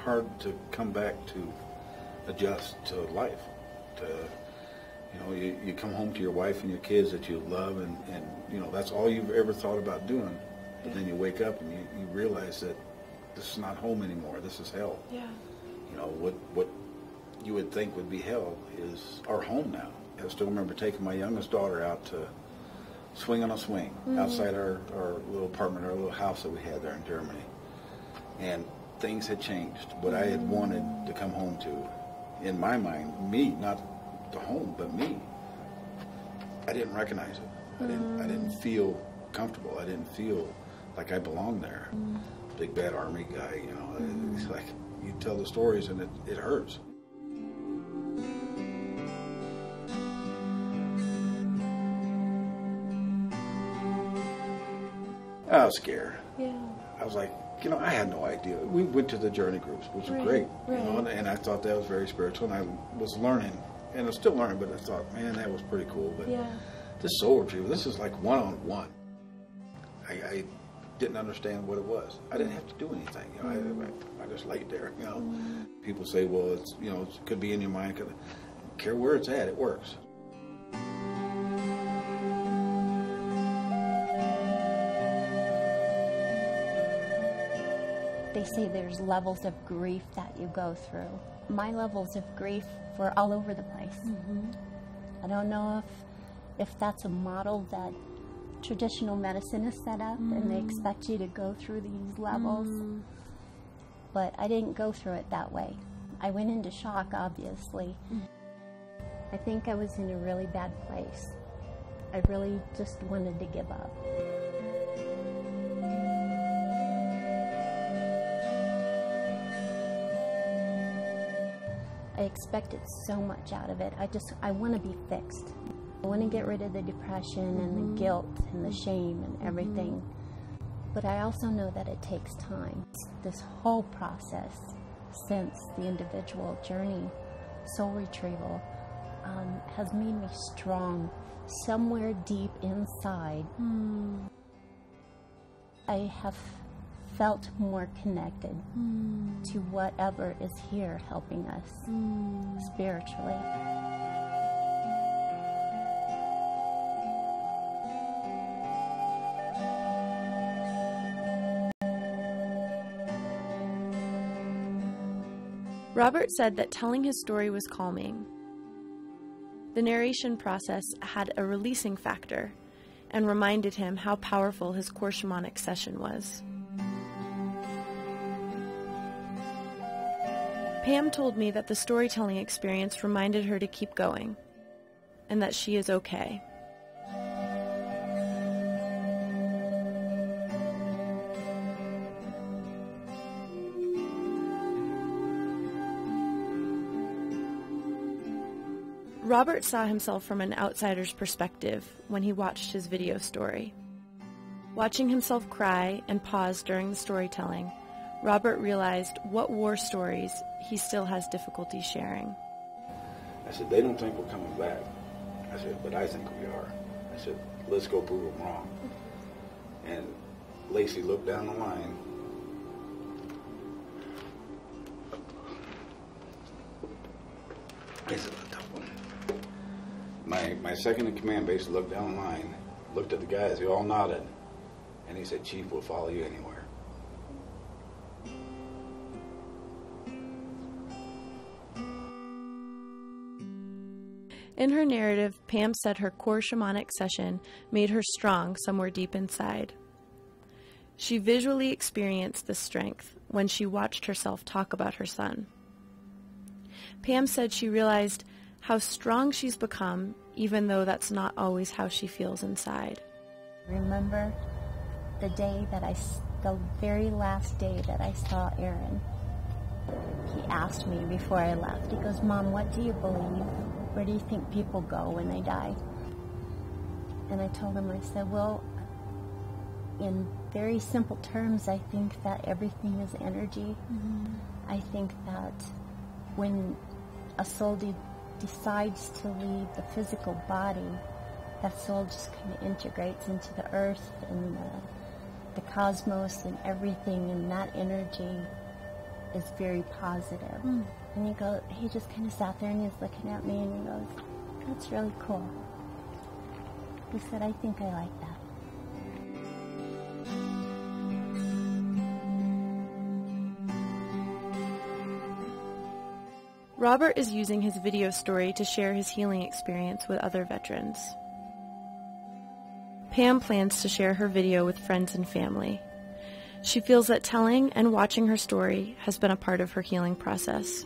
hard to come back to adjust to life. You come home to your wife and your kids that you love, and that's all you've ever thought about doing. But then you wake up and you realize that this is not home anymore. This is hell. Yeah. What you would think would be hell is our home now. I still remember taking my youngest daughter out to swing on a swing outside our little apartment, our little house that we had there in Germany. And things had changed. What I had wanted to come home to, in my mind, me, not the home, but me. I didn't recognize it. I didn't feel comfortable. I didn't feel like I belonged there. Big bad army guy, it's like you tell the stories and it hurts. I was scared. Yeah. I was like, I had no idea. We went to the journey groups, which were great, and I thought that was very spiritual, and I was learning, and I'm still learning, but I thought, man, that was pretty cool. But this soul retrieval, this is like one-on-one. I didn't understand what it was. I didn't have to do anything. I just laid there. People say, well, it's it could be in your mind. I don't care where it's at. It works. They say there's levels of grief that you go through. My levels of grief were all over the place. I don't know if that's a model that traditional medicine is set up and they expect you to go through these levels. But I didn't go through it that way. I went into shock, obviously. I think I was in a really bad place. I really just wanted to give up. I expected so much out of it. I want to be fixed. I want to get rid of the depression and the guilt and the shame and everything. But I also know that it takes time. This whole process since the individual journey, soul retrieval, has made me strong. Somewhere deep inside, I have felt more connected to whatever is here helping us spiritually. Robert said that telling his story was calming. The narration process had a releasing factor and reminded him how powerful his core shamanic session was. Pam told me that the storytelling experience reminded her to keep going and that she is okay. Robert saw himself from an outsider's perspective when he watched his video story. Watching himself cry and pause during the storytelling, Robert realized what war stories he still has difficulty sharing. I said, they don't think we're coming back. I said, but I think we are. I said, let's go prove them wrong. And Lacey looked down the line. This is a tough one. My second in command basically looked down the line, looked at the guys, they all nodded, and he said, Chief, we'll follow you anywhere. In her narrative, Pam said her core shamanic session made her strong somewhere deep inside. She visually experienced this strength when she watched herself talk about her son. Pam said she realized how strong she's become, even though that's not always how she feels inside. Remember the very last day that I saw Aaron. He asked me before I left, he goes, Mom, what do you believe? Where do you think people go when they die? And I told him, I said, well, in very simple terms, I think that everything is energy. I think that when a soul decides to leave the physical body, that soul just kind of integrates into the earth and the cosmos and everything, and that energy is very positive. And he just kind of sat there and he was looking at me and he goes, "That's really cool." He said, "I think I like that." Robert is using his video story to share his healing experience with other veterans. Pam plans to share her video with friends and family. She feels that telling and watching her story has been a part of her healing process.